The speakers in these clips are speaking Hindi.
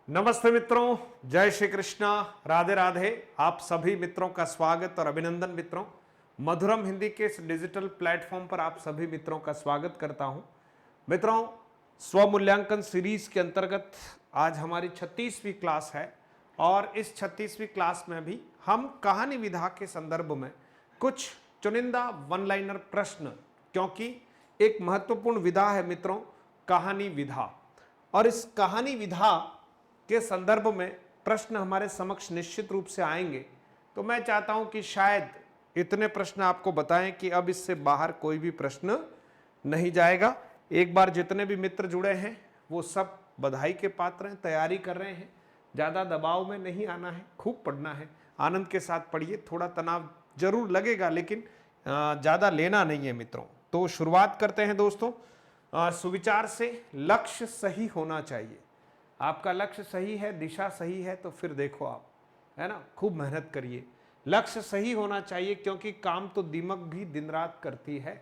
नमस्ते मित्रों, जय श्री कृष्णा, राधे राधे। आप सभी मित्रों का स्वागत और अभिनंदन। मित्रों, मधुरम हिंदी के इस डिजिटल प्लेटफॉर्म पर आप सभी मित्रों का स्वागत करता हूं। मित्रों, स्वमूल्यांकन सीरीज के अंतर्गत आज हमारी 36वीं क्लास है और इस 36वीं क्लास में भी हम कहानी विधा के संदर्भ में कुछ चुनिंदा वन लाइनर प्रश्न, क्योंकि एक महत्वपूर्ण विधा है मित्रों कहानी विधा, और इस कहानी विधा के संदर्भ में प्रश्न हमारे समक्ष निश्चित रूप से आएंगे। तो मैं चाहता हूं कि शायद इतने प्रश्न आपको बताएं कि अब इससे बाहर कोई भी प्रश्न नहीं जाएगा। एक बार जितने भी मित्र जुड़े हैं वो सब बधाई के पात्र हैं, तैयारी कर रहे हैं। ज़्यादा दबाव में नहीं आना है, खूब पढ़ना है, आनंद के साथ पढ़िए। थोड़ा तनाव जरूर लगेगा लेकिन ज़्यादा लेना नहीं है मित्रों। तो शुरुआत करते हैं दोस्तों सुविचार से। लक्ष्य सही होना चाहिए। आपका लक्ष्य सही है, दिशा सही है तो फिर देखो आप, है ना, खूब मेहनत करिए। लक्ष्य सही होना चाहिए क्योंकि काम तो दीमक भी दिन रात करती है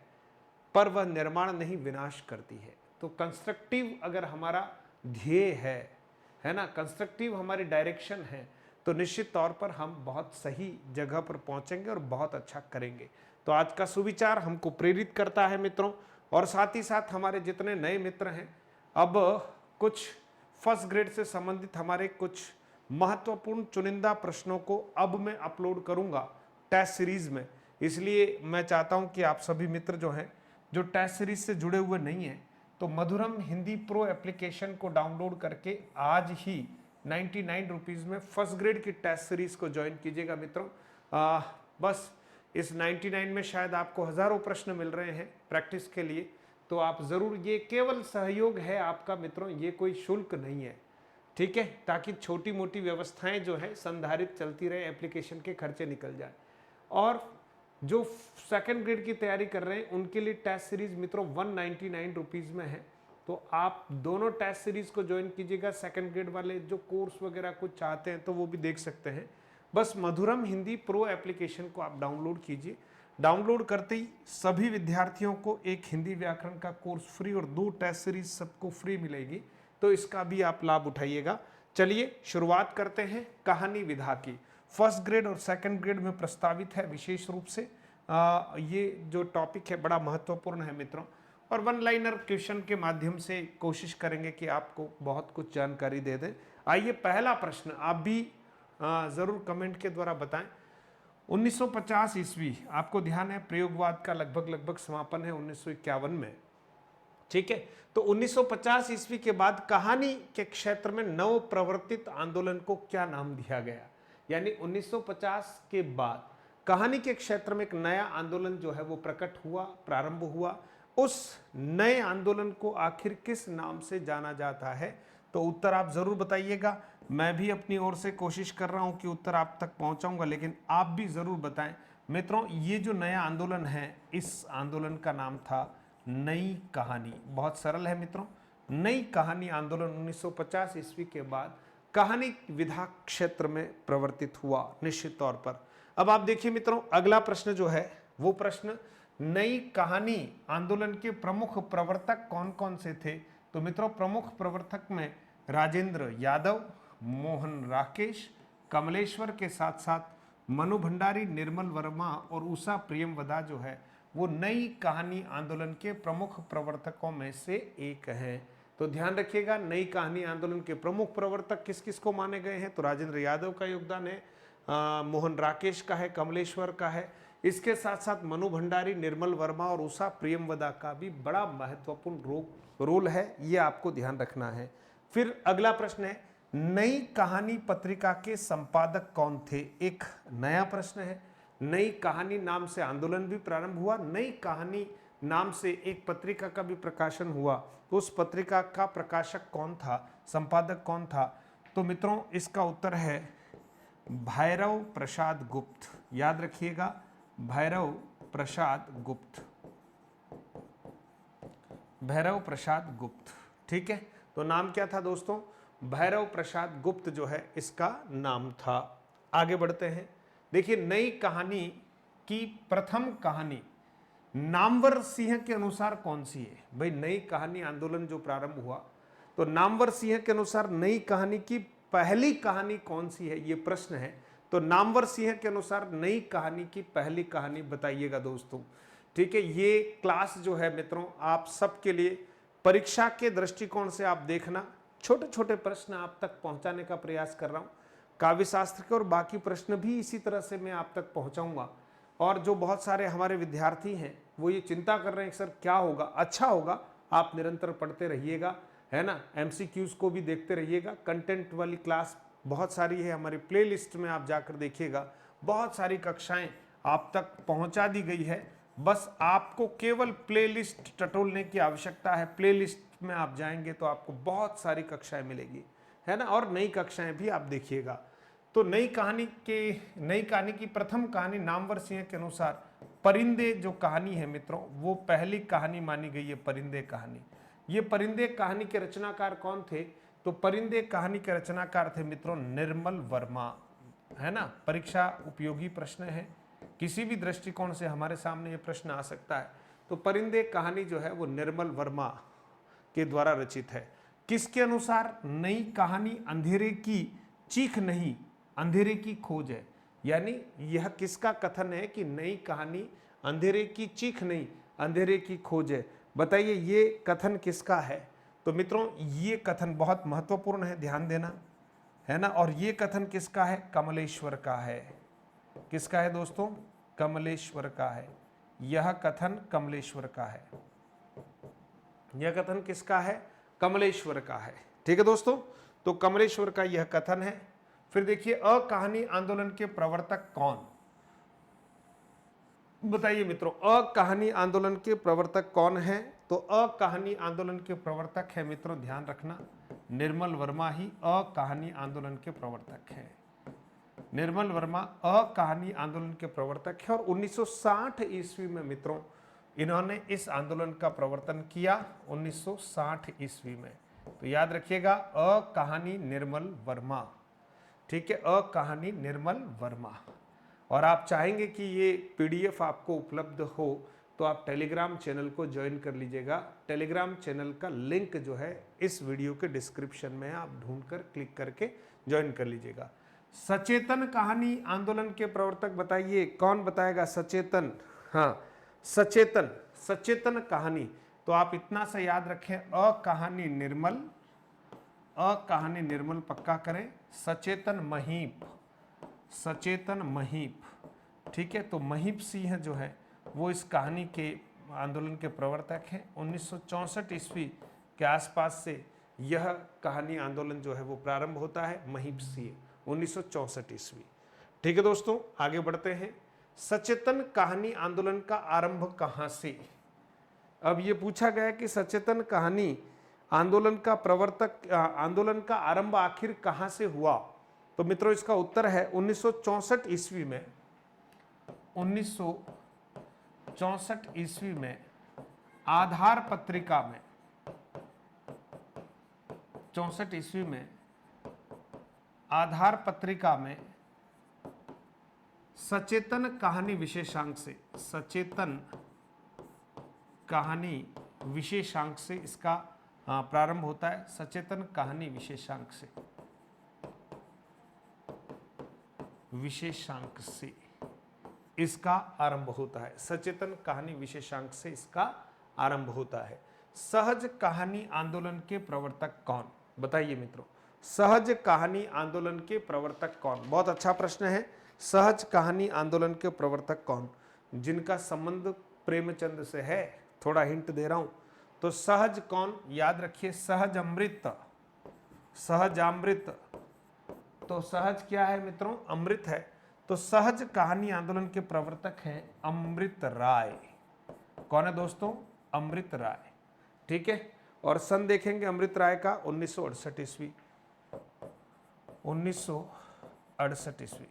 पर वह निर्माण नहीं विनाश करती है। तो कंस्ट्रक्टिव अगर हमारा ध्येय है ना, कंस्ट्रक्टिव हमारी डायरेक्शन है तो निश्चित तौर पर हम बहुत सही जगह पर पहुंचेंगे और बहुत अच्छा करेंगे। तो आज का सुविचार हमको प्रेरित करता है मित्रों। और साथ ही साथ हमारे जितने नए मित्र हैं, अब कुछ फर्स्ट ग्रेड से संबंधित हमारे कुछ महत्वपूर्ण चुनिंदा प्रश्नों को अब मैं अपलोड करूंगा टेस्ट सीरीज में। इसलिए मैं चाहता हूं कि आप सभी मित्र जो हैं, जो टेस्ट सीरीज से जुड़े हुए नहीं हैं, तो मधुरम हिंदी प्रो एप्लीकेशन को डाउनलोड करके आज ही 99 रुपीज़ में फर्स्ट ग्रेड की टेस्ट सीरीज को ज्वाइन कीजिएगा मित्रों। बस इस 99 में शायद आपको हजारों प्रश्न मिल रहे हैं प्रैक्टिस के लिए, तो आप जरूर, ये केवल सहयोग है आपका मित्रों, ये कोई शुल्क नहीं है, ठीक है, ताकि छोटी मोटी व्यवस्थाएं जो है संधारित चलती रहे, एप्लीकेशन के खर्चे निकल जाए। और जो सेकंड ग्रेड की तैयारी कर रहे हैं उनके लिए टेस्ट सीरीज मित्रों 199 रुपीज़ में है। तो आप दोनों टेस्ट सीरीज को ज्वाइन कीजिएगा। सेकंड ग्रेड वाले जो कोर्स वगैरह कुछ चाहते हैं तो वो भी देख सकते हैं। बस मधुरम हिंदी प्रो एप्लीकेशन को आप डाउनलोड कीजिए। डाउनलोड करते ही सभी विद्यार्थियों को एक हिंदी व्याकरण का कोर्स फ्री और 2 टेस्ट सीरीज सबको फ्री मिलेगी, तो इसका भी आप लाभ उठाइएगा। चलिए शुरुआत करते हैं कहानी विधा की। फर्स्ट ग्रेड और सेकंड ग्रेड में प्रस्तावित है विशेष रूप से। ये जो टॉपिक है बड़ा महत्वपूर्ण है मित्रों, और वन लाइनर क्वेश्चन के माध्यम से कोशिश करेंगे कि आपको बहुत कुछ जानकारी दे दें। आइए पहला प्रश्न, आप भी ज़रूर कमेंट के द्वारा बताएं। 1950 ईस्वी, आपको ध्यान है प्रयोगवाद का लगभग समापन है 1951 में, ठीक है। तो 1950 ईस्वी के बाद कहानी के क्षेत्र में नव प्रवर्तित आंदोलन को क्या नाम दिया गया? यानी 1950 के बाद कहानी के क्षेत्र में एक नया आंदोलन जो है वो प्रकट हुआ, प्रारंभ हुआ। उस नए आंदोलन को आखिर किस नाम से जाना जाता है? तो उत्तर आप जरूर बताइएगा। मैं भी अपनी ओर से कोशिश कर रहा हूं कि उत्तर आप तक पहुंचाऊंगा, लेकिन आप भी जरूर बताएं मित्रों। ये जो नया आंदोलन है, इस आंदोलन का नाम था नई कहानी। बहुत सरल है मित्रों, नई कहानी आंदोलन 1950 ईस्वी के बाद कहानी विधा क्षेत्र में प्रवर्तित हुआ निश्चित तौर पर। अब आप देखिए मित्रों, अगला प्रश्न जो है वो प्रश्न, नई कहानी आंदोलन के प्रमुख प्रवर्तक कौन कौन से थे? तो मित्रों, प्रमुख प्रवर्तक में राजेंद्र यादव, मोहन राकेश, कमलेश्वर के साथ साथ मनु भंडारी, निर्मल वर्मा और उषा प्रियमवदा जो है वो नई कहानी आंदोलन के प्रमुख प्रवर्तकों में से एक है। तो ध्यान रखिएगा, नई कहानी आंदोलन के प्रमुख प्रवर्तक किस किस को माने गए हैं? तो राजेंद्र यादव का योगदान है, मोहन राकेश का है, कमलेश्वर का है, इसके साथ साथ मनु भंडारी, निर्मल वर्मा और उषा प्रियमवदा का भी बड़ा महत्वपूर्ण रोल है, ये आपको ध्यान रखना है। फिर अगला प्रश्न है, नई कहानी पत्रिका के संपादक कौन थे? एक नया प्रश्न है। नई कहानी नाम से आंदोलन भी प्रारंभ हुआ, नई कहानी नाम से एक पत्रिका का भी प्रकाशन हुआ, तो उस पत्रिका का प्रकाशक कौन था, संपादक कौन था? तो मित्रों, इसका उत्तर है भैरव प्रसाद गुप्त। याद रखिएगा, भैरव प्रसाद गुप्त, भैरव प्रसाद गुप्त, ठीक है। तो नाम क्या था दोस्तों? भैरव प्रसाद गुप्त जो है इसका नाम था। आगे बढ़ते हैं। देखिए, नई कहानी की प्रथम कहानी नामवर सिंह के अनुसार कौन सी है? भाई, नई कहानी आंदोलन जो प्रारंभ हुआ तो नामवर सिंह के अनुसार नई कहानी की पहली कहानी कौन सी है, ये प्रश्न है। तो नामवर सिंह के अनुसार नई कहानी की पहली कहानी बताइएगा दोस्तों। ठीक है, ये क्लास जो है मित्रों आप सबके लिए परीक्षा के दृष्टिकोण से आप देखना, छोटे छोटे प्रश्न आप तक पहुंचाने का प्रयास कर रहा हूं। काव्य शास्त्र के और बाकी प्रश्न भी इसी तरह से मैं आप तक पहुंचाऊंगा। और जो बहुत सारे हमारे विद्यार्थी हैं वो ये चिंता कर रहे हैं कि सर क्या होगा, अच्छा होगा, आप निरंतर पढ़ते रहिएगा, है ना। एमसीक्यूज को भी देखते रहिएगा, कंटेंट वाली क्लास बहुत सारी है, हमारी प्लेलिस्ट में आप जाकर देखिएगा, बहुत सारी कक्षाएं आप तक पहुंचा दी गई है। बस आपको केवल प्लेलिस्ट टटोलने की आवश्यकता है। प्लेलिस्ट में आप जाएंगे तो आपको बहुत सारी कक्षाएं मिलेगी, है ना, और नई कक्षाएं भी आप देखिएगा। तो नई कहानी की प्रथम कहानी नामवर सिंह के अनुसार परिंदे जो कहानी है मित्रों, वो पहली कहानी मानी गई है, परिंदे कहानी। ये परिंदे कहानी के रचनाकार कौन थे? तो परिंदे कहानी के रचनाकार थे मित्रों निर्मल वर्मा, है ना। परीक्षा उपयोगी प्रश्न है, किसी भी दृष्टिकोण से हमारे सामने ये प्रश्न आ सकता है। तो परिंदे कहानी जो है वो निर्मल वर्मा के द्वारा रचित है। किसके अनुसार? नई कहानी अंधेरे की चीख नहीं, अंधेरे की खोज है। यानी यह किसका कथन है कि नई कहानी अंधेरे की चीख नहीं, अंधेरे की खोज है? बताइए ये कथन किसका है? तो मित्रों ये कथन बहुत महत्वपूर्ण है, ध्यान देना, है ना। और ये कथन किसका है? कमलेश्वर का है। किसका है दोस्तों? कमलेश्वर का है। यह कथन कमलेश्वर का है। यह कथन किसका है? कमलेश्वर का है। ठीक है दोस्तों, तो कमलेश्वर का यह कथन है। फिर देखिए अकहानी आंदोलन के प्रवर्तक कौन? बताइए मित्रों अकहानी आंदोलन के प्रवर्तक कौन है? तो अकहानी आंदोलन के प्रवर्तक है मित्रों, ध्यान रखना, निर्मल वर्मा ही अकहानी आंदोलन के प्रवर्तक है। निर्मल वर्मा अकहानी आंदोलन के प्रवर्तक है और 1960 ईस्वी में मित्रों इन्होंने इस आंदोलन का प्रवर्तन किया, 1960 ईस्वी में। तो याद रखिएगा अकहानी निर्मल वर्मा। ठीक है, अकहानी निर्मल वर्मा। और आप चाहेंगे कि ये पीडीएफ आपको उपलब्ध हो तो आप टेलीग्राम चैनल को ज्वाइन कर लीजिएगा। टेलीग्राम चैनल का लिंक जो है इस वीडियो के डिस्क्रिप्शन में आप ढूंढकर क्लिक करके ज्वाइन कर लीजिएगा। सचेतन कहानी आंदोलन के प्रवर्तक बताइए, कौन बताएगा? सचेतन, हाँ सचेतन, सचेतन कहानी। तो आप इतना सा याद रखें, अकहानी निर्मल, अकहानी निर्मल पक्का करें, सचेतन महीप, सचेतन महीप। ठीक है, तो महीप सिंह जो है वो इस कहानी के आंदोलन के प्रवर्तक हैं। 1964 ईस्वी के आसपास से यह कहानी आंदोलन जो है वो प्रारंभ होता है, महीप सिंह 1964 ईस्वी। ठीक है दोस्तों, आगे बढ़ते हैं। सचेतन कहानी आंदोलन का आरंभ कहाँ से? अब ये पूछा गया कि सचेतन कहानी आंदोलन का प्रवर्तक, आंदोलन का आरंभ आखिर कहाँ से हुआ? तो मित्रों इसका उत्तर है 1964 ईस्वी में। 1964 ईस्वी में आधार पत्रिका में, 64 ईस्वी में आधार पत्रिका में सचेतन कहानी विशेषांक से, सचेतन कहानी विशेषांक से इसका प्रारंभ होता है। सचेतन कहानी विशेषांक से, विशेषांक से इसका आरंभ होता है। सचेतन कहानी विशेषांक से इसका आरंभ होता है। सहज कहानी आंदोलन के प्रवर्तक कौन? बताइए मित्रों, सहज कहानी आंदोलन के प्रवर्तक कौन? बहुत अच्छा प्रश्न है। सहज कहानी आंदोलन के प्रवर्तक कौन? जिनका संबंध प्रेमचंद से है, थोड़ा हिंट दे रहा हूं। तो सहज कौन? याद रखिए सहज अमृत, सहज अमृत। तो सहज क्या है मित्रों? अमृत है। तो सहज कहानी आंदोलन के प्रवर्तक हैं अमृत राय। कौन है दोस्तों? अमृत राय। ठीक है, और सन देखेंगे अमृत राय का 1968 ईस्वी, 1968 ईस्वी।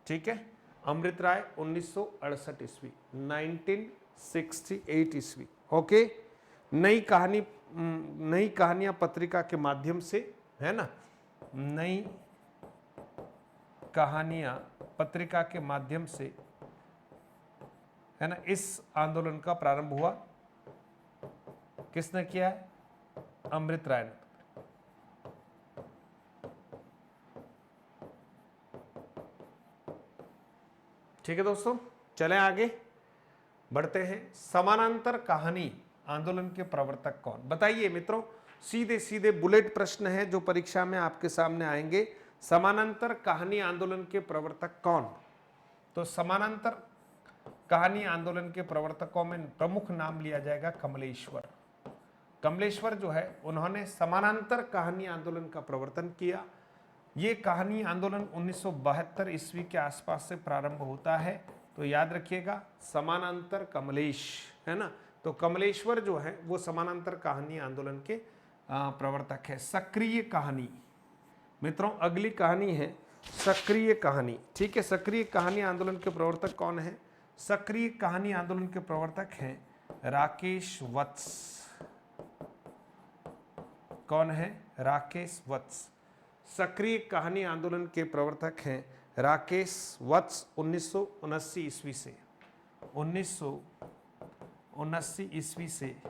ठीक है, अमृत राय 1968 ईस्वी, 1968 ईस्वी। ओके, नई कहानियां पत्रिका के माध्यम से, है ना, नई कहानियां पत्रिका के माध्यम से, है ना, इस आंदोलन का प्रारंभ हुआ। किसने किया है? अमृत राय ने। ठीक है दोस्तों, चलें आगे बढ़ते हैं। समानांतर कहानी आंदोलन के प्रवर्तक कौन? बताइए मित्रों, सीधे सीधे बुलेट प्रश्न है जो परीक्षा में आपके सामने आएंगे। समानांतर कहानी आंदोलन के प्रवर्तक कौन? तो समानांतर कहानी आंदोलन के प्रवर्तकों में प्रमुख नाम लिया जाएगा कमलेश्वर। कमलेश्वर जो है उन्होंने समानांतर कहानी आंदोलन का प्रवर्तन किया। ये कहानी आंदोलन 1972 ईस्वी के आसपास से प्रारंभ होता है। तो याद रखिएगा समानांतर कमलेश, है ना। तो कमलेश्वर जो है वो समानांतर कहानी आंदोलन के प्रवर्तक है। सक्रिय कहानी मित्रों, अगली कहानी है सक्रिय कहानी। ठीक है, सक्रिय कहानी आंदोलन के प्रवर्तक कौन है? सक्रिय कहानी आंदोलन के प्रवर्तक हैं राकेश वत्स। कौन है? राकेश वत्स। सक्रिय कहानी आंदोलन के प्रवर्तक हैं राकेश वत्स। 1979 ईस्वी से 1979 ईस्वी से,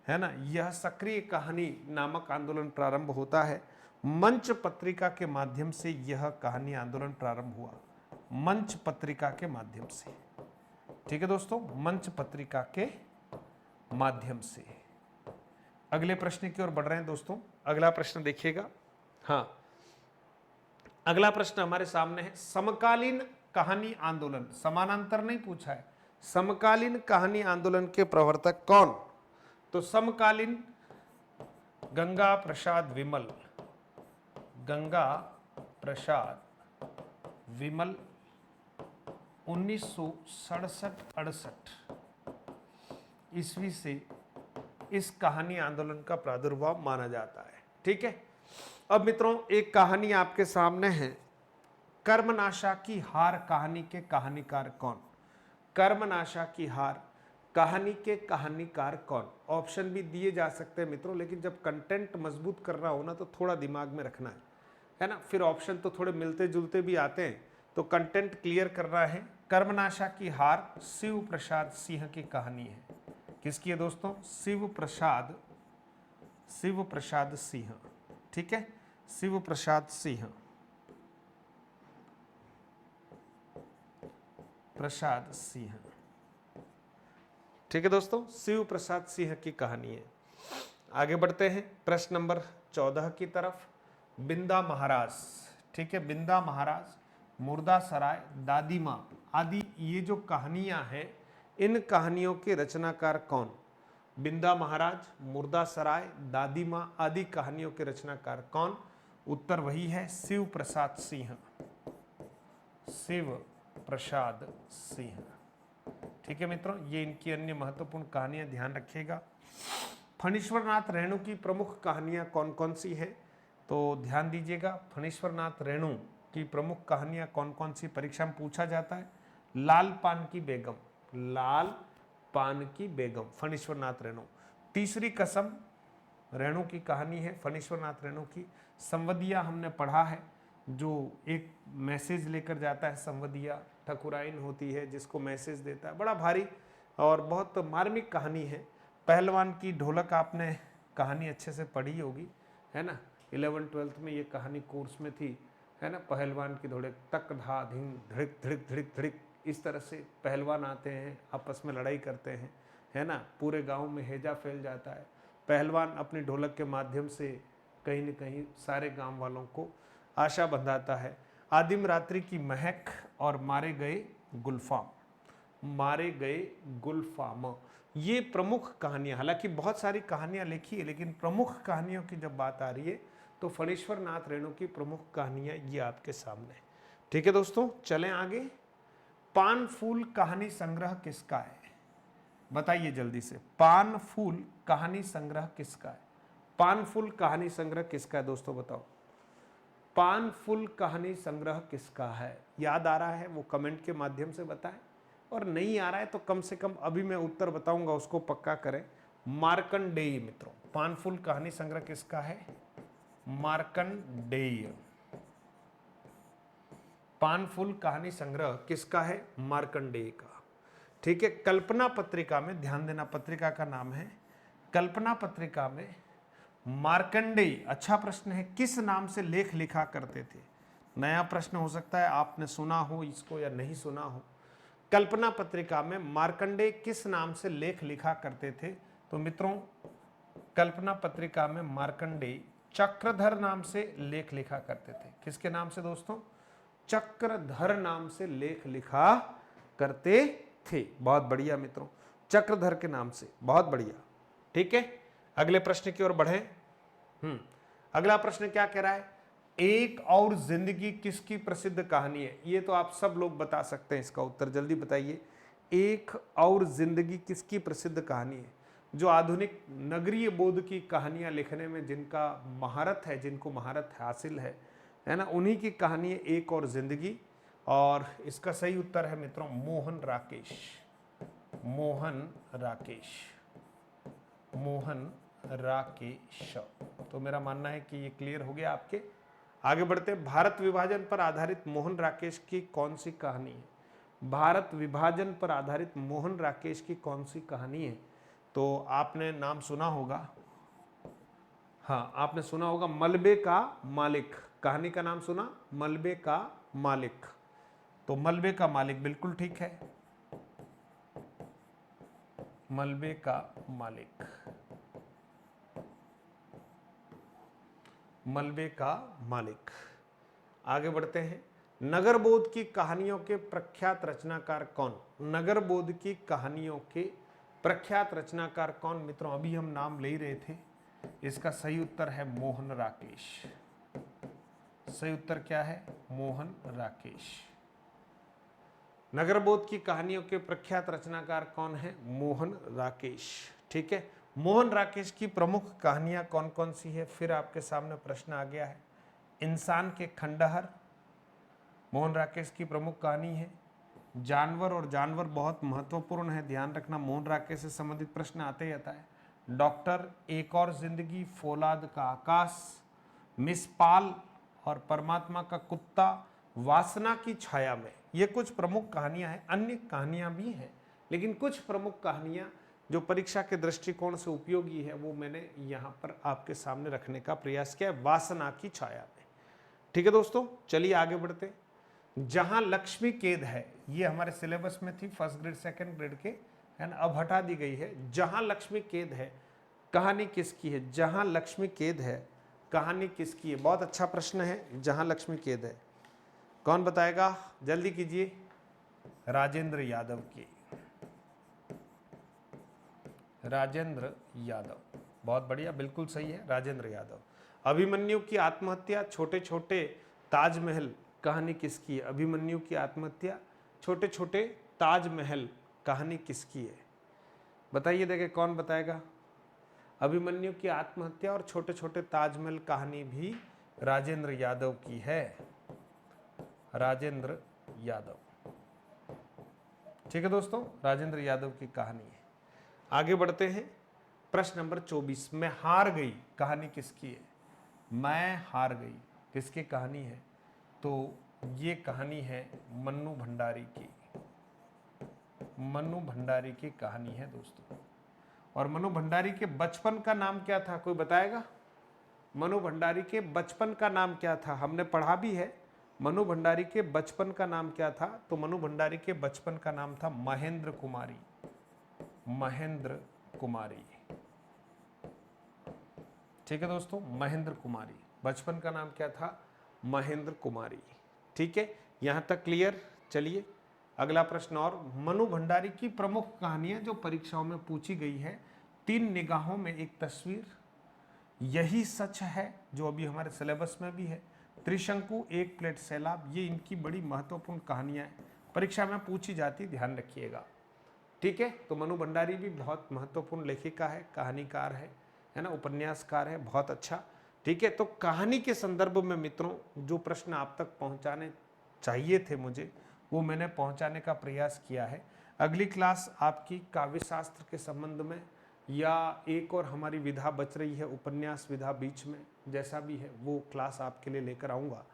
है ना, यह सक्रिय कहानी नामक आंदोलन प्रारंभ होता है। मंच पत्रिका के माध्यम से यह कहानी आंदोलन प्रारंभ हुआ, मंच पत्रिका के माध्यम से। ठीक है दोस्तों, मंच पत्रिका के माध्यम से। अगले प्रश्न की ओर बढ़ रहे हैं दोस्तों। अगला प्रश्न देखिएगा। हाँ, अगला प्रश्न हमारे सामने है समकालीन कहानी आंदोलन। समानांतर नहीं पूछा है, समकालीन कहानी आंदोलन के प्रवर्तक कौन? तो समकालीन गंगा प्रसाद विमल। गंगा प्रसाद विमल 1967-68 ईस्वी से इस कहानी आंदोलन का प्रादुर्भाव माना जाता है। ठीक है, अब मित्रों एक कहानी आपके सामने है, कर्मनाशा की हार कहानी के कहानीकार कौन? कर्मनाशा की हार कहानी के कहानीकार कौन? ऑप्शन भी दिए जा सकते हैं मित्रों, लेकिन जब कंटेंट मजबूत करना हो ना तो थोड़ा दिमाग में रखना है ना। फिर ऑप्शन तो थोड़े मिलते जुलते भी आते हैं, तो कंटेंट क्लियर करना है। कर्मनाशा की हार शिव प्रसाद सिंह की कहानी है। किसकी है दोस्तों? शिव प्रसाद सिंह। ठीक है, शिव प्रसाद सिंह ठीक है दोस्तों, शिव प्रसाद सिंह की कहानी है। आगे बढ़ते हैं प्रश्न नंबर 14 की तरफ। बिंदा महाराज। ठीक है, बिंदा महाराज, मुर्दा सराय, दादी माँ आदि ये जो कहानियां हैं, इन कहानियों के रचनाकार कौन? बिंदा महाराज, मुर्दा सराय, दादी माँ आदि कहानियों के रचनाकार कौन? उत्तर वही है शिव प्रसाद सिंह। शिव प्रसाद सिंह। ठीक है मित्रों, ये इनकी अन्य महत्वपूर्ण कहानियां ध्यान रखिएगा। फणीश्वर नाथ रेणु की प्रमुख कहानियां कौन कौन सी हैं? तो ध्यान दीजिएगा, फणीश्वर नाथ रेणु की प्रमुख कहानियां कौन कौन सी परीक्षा में पूछा जाता है? लाल पान की बेगम, लाल पान की बेगम फणीश्वर नाथ रेणु। तीसरी कसम रेणु की कहानी है, फणीश्वर नाथ रेणु की। संवदिया हमने पढ़ा है, जो एक मैसेज लेकर जाता है। संवदिया ठकुराइन होती है जिसको मैसेज देता है, बड़ा भारी और बहुत मार्मिक कहानी है। पहलवान की ढोलक आपने कहानी अच्छे से पढ़ी होगी, है ना। 11th-12th में ये कहानी कोर्स में थी, है ना। पहलवान की ढोलक तक धा धिंग धड़िक धड़िक धड़िक धड़िक, इस तरह से पहलवान आते हैं, आपस में लड़ाई करते हैं, है ना। पूरे गांव में हैजा फैल जाता है। पहलवान अपनी ढोलक के माध्यम से कहीं न कहीं सारे गांव वालों को आशा बंधाता है। आदिम रात्रि की महक और मारे गए गुलफाम, ये प्रमुख कहानियां। हालांकि बहुत सारी कहानियां लिखी है, लेकिन प्रमुख कहानियों की जब बात आ रही है तो फणीश्वर नाथ रेणु की प्रमुख कहानियां ये आपके सामने। ठीक है दोस्तों, चलें आगे। पान फूल कहानी संग्रह किसका है? बताइए जल्दी से, पान फूल कहानी संग्रह किसका है? पान फूल कहानी संग्रह किसका है दोस्तों, बताओ। पान फूल कहानी संग्रह किसका है? याद आ रहा है वो कमेंट के माध्यम से बताएं, और नहीं आ रहा है तो कम से कम अभी मैं उत्तर बताऊंगा उसको पक्का करें। मार्कंडेय मित्रों, पान फूल कहानी संग्रह किसका है? मार्कंडेय। पान फूल कहानी संग्रह किसका है? मार्कंडेय का। ठीक है, कल्पना पत्रिका में ध्यान देना, पत्रिका का नाम है कल्पना पत्रिका में मार्कंडेय, अच्छा प्रश्न है, किस नाम से लेख लिखा करते थे? नया प्रश्न हो सकता है, आपने सुना हो इसको या नहीं सुना हो। कल्पना पत्रिका में मार्कंडेय किस नाम से लेख लिखा करते थे? तो मित्रों, कल्पना पत्रिका में मार्कंडेय चक्रधर नाम से लेख लिखा करते थे। किसके नाम से दोस्तों? चक्रधर नाम से लेख लिखा करते थे। बहुत बढ़िया मित्रों, चक्रधर के नाम से, बहुत बढ़िया। ठीक है, अगले प्रश्न की ओर बढ़े। अगला प्रश्न क्या कह रहा है? एक और जिंदगी किसकी प्रसिद्ध कहानी है? ये तो आप सब लोग बता सकते हैं, इसका उत्तर जल्दी बताइए। एक और जिंदगी किसकी प्रसिद्ध कहानी है? जो आधुनिक नगरीय बोध की कहानियां लिखने में जिनका महारत है, जिनको महारत हासिल है ना, उन्हीं की कहानी है एक और जिंदगी। और इसका सही उत्तर है मित्रों मोहन राकेश। मोहन राकेश, मोहन राकेश। तो मेरा मानना है कि ये क्लियर हो गया आपके। आगे बढ़ते, भारत विभाजन पर आधारित मोहन राकेश की कौन सी कहानी है? भारत विभाजन पर आधारित मोहन राकेश की कौन सी कहानी है? तो आपने नाम सुना होगा, हाँ आपने सुना होगा मलबे का मालिक। कहानी का नाम सुना? मलबे का मालिक। तो मलबे का मालिक बिल्कुल ठीक है, मलबे का मालिक, मलबे का मालिक। आगे बढ़ते हैं, नगरबोध की कहानियों के प्रख्यात रचनाकार कौन? नगरबोध की कहानियों के प्रख्यात रचनाकार कौन? मित्रों अभी हम नाम ले ही रहे थे, इसका सही उत्तर है मोहन राकेश। सही उत्तर क्या है? मोहन राकेश। नगरबोध की कहानियों के प्रख्यात रचनाकार कौन है? मोहन राकेश। ठीक है, मोहन राकेश की प्रमुख कहानियां कौन कौन सी है? फिर आपके सामने प्रश्न आ गया है। इंसान के खंडहर मोहन राकेश की प्रमुख कहानी है। जानवर, और जानवर बहुत महत्वपूर्ण है, ध्यान रखना, मोहन राकेश से संबंधित प्रश्न आते ही आता है। डॉक्टर, एक और जिंदगी, फौलाद का आकाश, मिस पाल और परमात्मा का कुत्ता, वासना की छाया में। ये कुछ प्रमुख कहानियां हैं, अन्य कहानियां भी हैं, लेकिन कुछ प्रमुख कहानियां जो परीक्षा के दृष्टिकोण से उपयोगी है वो मैंने यहाँ पर आपके सामने रखने का प्रयास किया है, वासना की छाया में। ठीक है दोस्तों, चलिए आगे बढ़ते। जहां लक्ष्मी कैद है, ये हमारे सिलेबस में थी फर्स्ट ग्रेड सेकंड ग्रेड के, है ना, अब हटा दी गई है। जहां लक्ष्मी कैद है कहानी किसकी है? जहां लक्ष्मी कैद है कहानी किसकी है? बहुत अच्छा प्रश्न है। जहां लक्ष्मी कैद है कौन बताएगा? जल्दी कीजिए। राजेंद्र यादव की, राजेंद्र यादव, बहुत बढ़िया, बिल्कुल सही है, राजेंद्र यादव। अभिमन्यु की आत्महत्या, छोटे छोटे ताजमहल, कहानी किसकी है? अभिमन्यु की आत्महत्या, छोटे छोटे ताजमहल, कहानी किसकी है? बताइए, देखे कौन बताएगा? अभिमन्यु की आत्महत्या और छोटे छोटे ताजमहल कहानी भी राजेंद्र यादव की है, राजेंद्र यादव। ठीक है दोस्तों, राजेंद्र यादव की कहानी है। आगे बढ़ते हैं, प्रश्न नंबर 24, मैं हार गई, कहानी किसकी है? मैं हार गई किसकी कहानी है? तो ये कहानी है मन्नू भंडारी की, मन्नू भंडारी की कहानी है दोस्तों। और मन्नू भंडारी के बचपन का नाम क्या था? कोई बताएगा? मन्नू भंडारी के बचपन का नाम क्या था? हमने पढ़ा भी है। मन्नू भंडारी के बचपन का नाम क्या था? तो मन्नू भंडारी के बचपन का नाम था महेंद्र कुमारी, महेंद्र कुमारी। ठीक है दोस्तों, महेंद्र कुमारी, बचपन का नाम क्या था? महेंद्र कुमारी। ठीक है, यहां तक क्लियर। चलिए अगला प्रश्न, और मन्नू भंडारी की प्रमुख कहानियां जो परीक्षाओं में पूछी गई है। तीन निगाहों में एक तस्वीर, यही सच है जो अभी हमारे सिलेबस में भी है, त्रिशंकु, एक प्लेट सैलाब, ये इनकी बड़ी महत्वपूर्ण कहानियां हैं, परीक्षा में पूछी जाती, ध्यान रखिएगा। ठीक है, तो मन्नू भंडारी भी बहुत महत्वपूर्ण लेखिका है, कहानीकार है ना, उपन्यासकार है, बहुत अच्छा। ठीक है, तो कहानी के संदर्भ में मित्रों जो प्रश्न आप तक पहुंचाने चाहिए थे मुझे, वो मैंने पहुंचाने का प्रयास किया है। अगली क्लास आपकी काव्य शास्त्र के संबंध में, या एक और हमारी विधा बच रही है उपन्यास विधा बीच में, जैसा भी है वो क्लास आपके लिए लेकर आऊँगा।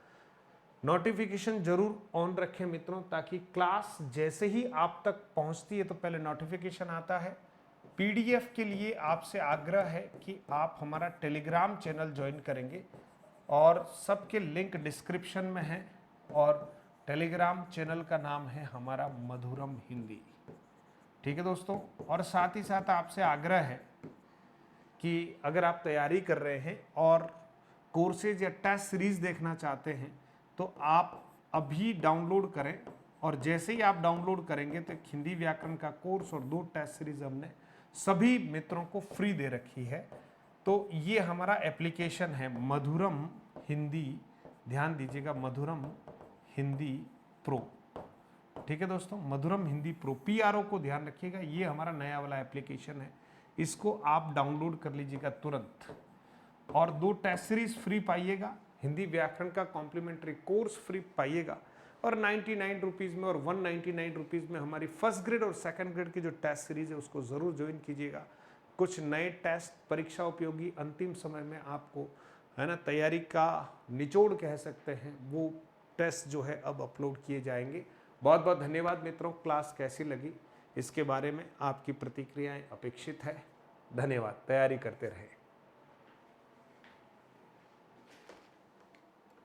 नोटिफिकेशन जरूर ऑन रखें मित्रों, ताकि क्लास जैसे ही आप तक पहुंचती है तो पहले नोटिफिकेशन आता है। पीडीएफ के लिए आपसे आग्रह है कि आप हमारा टेलीग्राम चैनल ज्वाइन करेंगे। और सबके लिंक डिस्क्रिप्शन में है। और टेलीग्राम चैनल का नाम है हमारा मधुरम हिंदी। ठीक है दोस्तों, और साथ ही साथ आपसे आग्रह है कि अगर आप तैयारी कर रहे हैं और कोर्सेज या टेस्ट सीरीज देखना चाहते हैं तो आप अभी डाउनलोड करें। और जैसे ही आप डाउनलोड करेंगे तो एक हिंदी व्याकरण का कोर्स और 2 टेस्ट सीरीज हमने सभी मित्रों को फ्री दे रखी है। तो ये हमारा एप्लीकेशन है मधुरम हिंदी, ध्यान दीजिएगा, मधुरम हिंदी प्रो। ठीक है दोस्तों, मधुरम हिंदी प्रो, PRO को ध्यान रखिएगा, ये हमारा नया वाला एप्लीकेशन है। इसको आप डाउनलोड कर लीजिएगा तुरंत और 2 टेस्ट सीरीज फ्री पाइएगा, हिंदी व्याकरण का कॉम्प्लीमेंट्री कोर्स फ्री पाइएगा। और 99 रुपीज़ में और 199 रुपीज़ में हमारी फर्स्ट ग्रेड और सेकंड ग्रेड की जो टेस्ट सीरीज है उसको ज़रूर ज्वाइन कीजिएगा। कुछ नए टेस्ट, परीक्षा उपयोगी, अंतिम समय में आपको, है ना, तैयारी का निचोड़ कह सकते हैं, वो टेस्ट जो है अब अपलोड किए जाएंगे। बहुत बहुत धन्यवाद मित्रों। क्लास कैसी लगी इसके बारे में आपकी प्रतिक्रियाएं अपेक्षित है। धन्यवाद। तैयारी करते रहें।